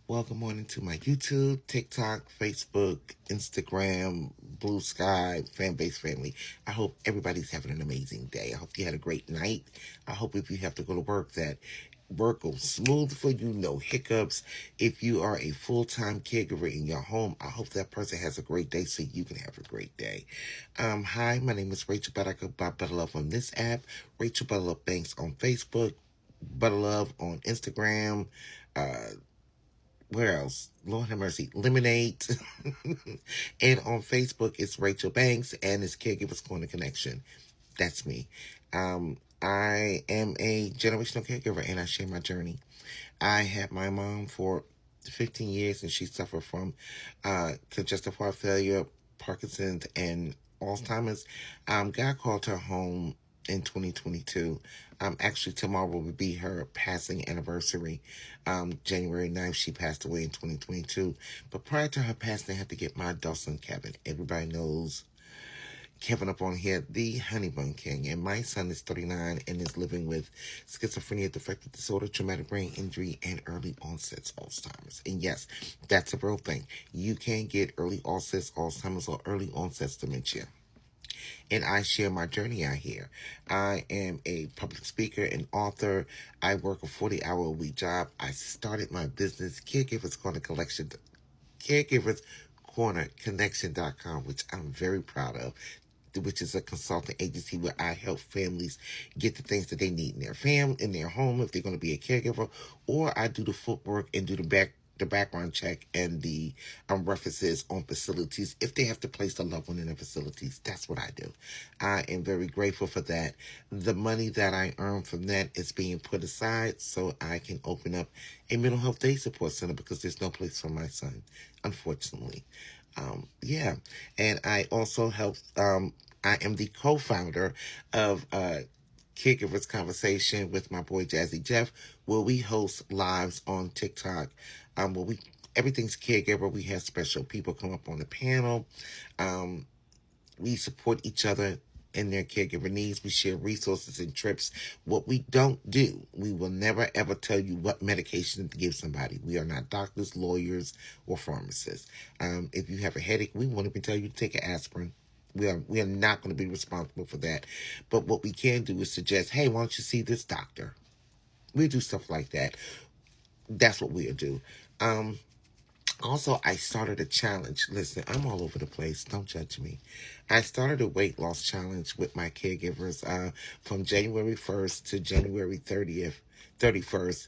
Well, good morning to my YouTube, TikTok, Facebook, Instagram, Blue Sky, fan base family. I hope everybody's having an amazing day. I hope you had a great night. I hope if you have to go to work that work goes smooth for you, no hiccups. If you are a full-time caregiver in your home, I hope that person has a great day so you can have a great day. Hi, my name is Rachel Better by Better Love on this app, Rachel Better Love Banks on Facebook, Better Love on Instagram, uh, where else? Lord have mercy. Lemonade. And on Facebook, it's Rachel Banks and it's Caregivers Corner Connection. That's me. I am a generational caregiver and I share my journey. I had my mom for 15 years and she suffered from congestive heart failure, Parkinson's, and Alzheimer's. God called her home in 2022. Actually, tomorrow will be her passing anniversary. January 9th, she passed away in 2022. But prior to her passing, I had to get my adult son, Kevin. Everybody knows Kevin up on here, the Honeybun King. And my son is 39 and is living with schizophrenia, defective disorder, traumatic brain injury, and early onset Alzheimer's. And yes, that's a real thing. You can get early onset Alzheimer's or early onset dementia. And I share my journey out here. I am a public speaker and author. I work a 40-hour-a-week job. I started my business, Caregivers Corner Connection.com, which I'm very proud of, which is a consulting agency where I help families get the things that they need in their in their home if they're going to be a caregiver, or I do the footwork and do the background check and the references on facilities if they have to place a loved one in the facilities. That's what I do. I am very grateful for that. The money that I earn from that is being put aside so I can open up a mental health day support center because there's no place for my son, unfortunately. Yeah, and I also help. I am the co-founder of Caregivers Conversation with my boy Jazzy Jeff, where we host lives on TikTok. Where we everything's caregiver. We have special people come up on the panel. Um, we support each other in their caregiver needs. We share resources and trips. What we don't do, we will never ever tell you what medication to give somebody. We are not doctors, lawyers, or pharmacists. If you have a headache, we won't even tell you to take an aspirin. We are not going to be responsible for that. But what we can do is suggest, hey, why don't you see this doctor? We do stuff like that. That's what we'll do. Um, Also, I started a challenge. Listen, I'm all over the place. Don't judge me. I started a weight loss challenge with my caregivers from January 1st to January 31st.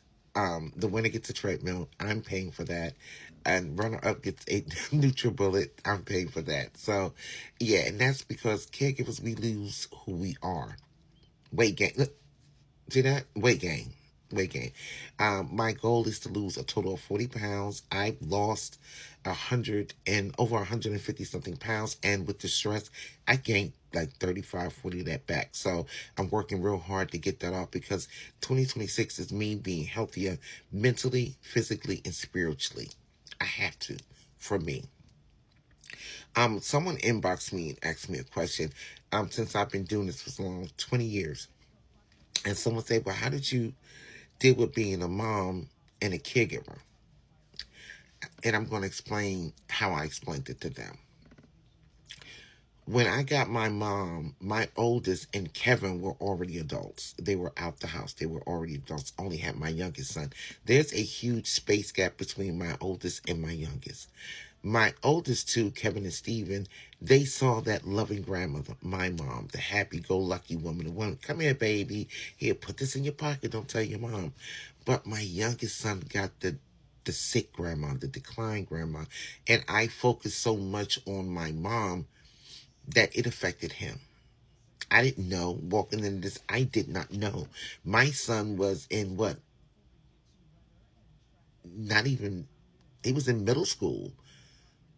The winner gets a treadmill. I'm paying for that. And runner up gets a NutriBullet. I'm paying for that. So, yeah, and that's because caregivers, we lose who we are. Weight gain. Look, see that? Weight gain. Weight gain. My goal is to lose a total of 40 pounds. I've lost 100 and over 150 something pounds. And with the stress, I gained like 35, 40 of that back. So I'm working real hard to get that off because 2026 is me being healthier mentally, physically, and spiritually. I have to, for me. Someone inboxed me and asked me a question. Since I've been doing this for so long, 20 years. And someone said, well, how did you deal with being a mom and a caregiver? And I'm going to explain how I explained it to them. When I got my mom, my oldest and Kevin were already adults. They were out the house. They were already adults. Only had my youngest son. There's a huge space gap between my oldest and my youngest. My oldest two, Kevin and Steven, they saw that loving grandmother, my mom, the happy-go-lucky woman, the one, come here, baby. Here, put this in your pocket. Don't tell your mom. But my youngest son got the sick grandma, the declined grandma. And I focused so much on my mom that it affected him. I didn't know walking into this. I did not know. My son was in what? Not even, he was in middle school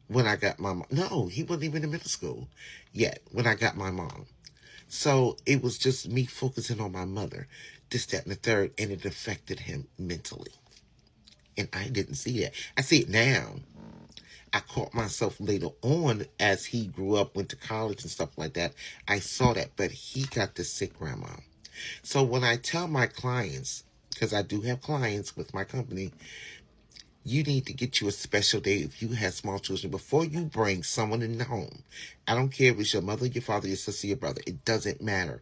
when I got my mom. No, he wasn't even in middle school yet when I got my mom. So it was just me focusing on my mother, this, that, and the third, and it affected him mentally. And I didn't see that. I see it now. I caught myself later on as he grew up, went to college and stuff like that. I saw that, but he got the sick grandma. So when I tell my clients, because I do have clients with my company, You need to get you a special day if you have small children before you bring someone in the home. I don't care if it's your mother, your father, your sister, your brother. It doesn't matter.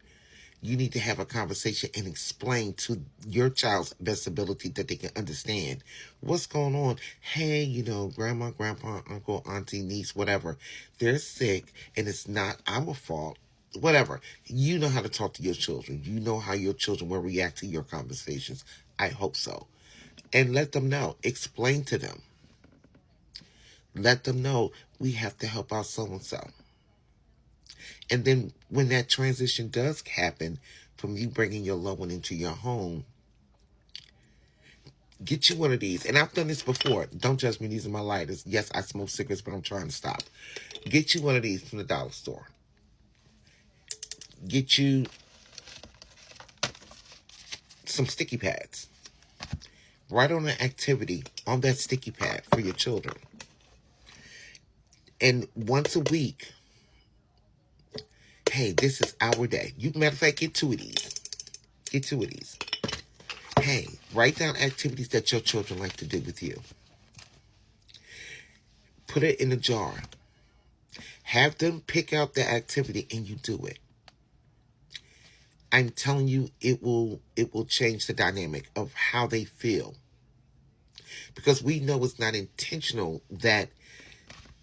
You need to have a conversation and explain to your child's best ability that they can understand what's going on. Hey, grandma, grandpa, uncle, auntie, niece, whatever, they're sick and it's not our fault. Whatever. You know how to talk to your children. You know how your children will react to your conversations. I hope so. And let them know. Explain to them. Let them know we have to help out so and so. And then when that transition does happen from you bringing your loved one into your home, get you one of these. And I've done this before. Don't judge me. These are my lighters. Yes, I smoke cigarettes, but I'm trying to stop. Get you one of these from the dollar store. Get you some sticky pads. Write on an activity on that sticky pad for your children. And once a week, hey, this is our day. Matter of fact, get 2 of these. Get 2 of these. Hey, write down activities that your children like to do with you. Put it in a jar. Have them pick out the activity and you do it. I'm telling you, it will change the dynamic of how they feel. Because we know it's not intentional that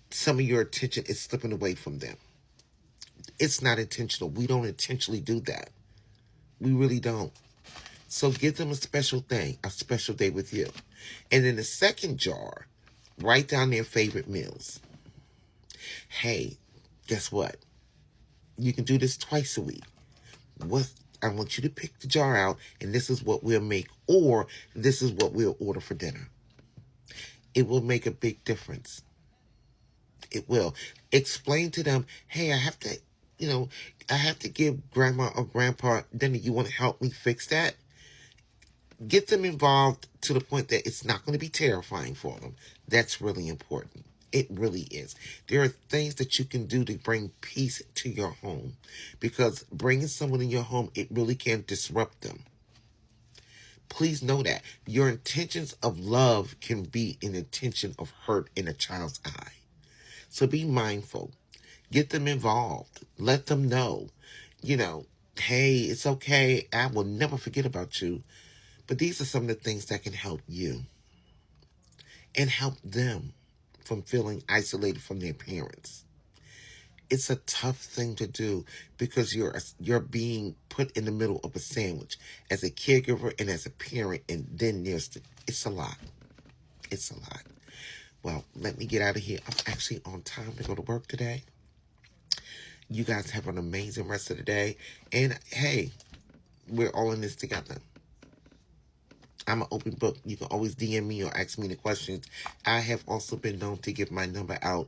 some of your attention is slipping away from them. It's not intentional. We don't intentionally do that. We really don't. So give them a special thing, a special day with you. And in the second jar, write down their favorite meals. Hey, guess what? You can do this twice a week. I want you to pick the jar out, and this is what we'll make, or this is what we'll order for dinner. It will make a big difference. It will. Explain to them, hey, I have to give grandma or grandpa dinner. You want to help me fix that? Get them involved to the point that it's not going to be terrifying for them. That's really important. It really is. There are things that you can do to bring peace to your home, because bringing someone in your home, it really can disrupt them. Please know that your intentions of love can be an intention of hurt in a child's eye. So be mindful. Get them involved. Let them know, hey, it's okay. I will never forget about you. But these are some of the things that can help you and help them from feeling isolated from their parents. It's a tough thing to do because you're being put in the middle of a sandwich as a caregiver and as a parent, and then it's a lot. It's a lot. Well, let me get out of here. I'm actually on time to go to work today. You guys have an amazing rest of the day. And hey, we're all in this together. I'm an open book. You can always DM me or ask me the questions. I have also been known to give my number out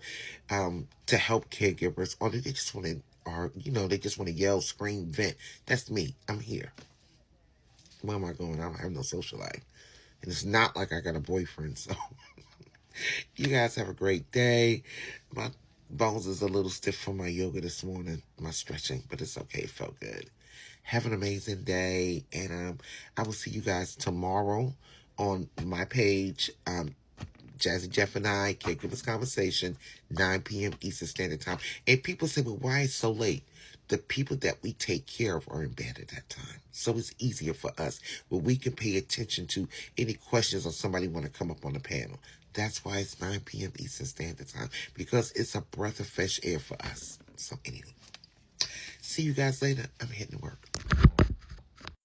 to help caregivers, or they just want to yell, scream, vent. That's me. I'm here. Where am I going? I don't have no social life. And it's not like I got a boyfriend, so you guys have a great day. My bones is a little stiff from my yoga this morning, my stretching, but it's okay. It felt good. Have an amazing day, and I will see you guys tomorrow on my page, Jazzy Jeff and I, Caregivers Conversation, 9 p.m. Eastern Standard Time. And people say, well, why is it so late? The people that we take care of are in bed at that time. So it's easier for us where we can pay attention to any questions or somebody want to come up on the panel. That's why it's 9 p.m. Eastern Standard Time, because it's a breath of fresh air for us. So anyway, see you guys later. I'm heading to work.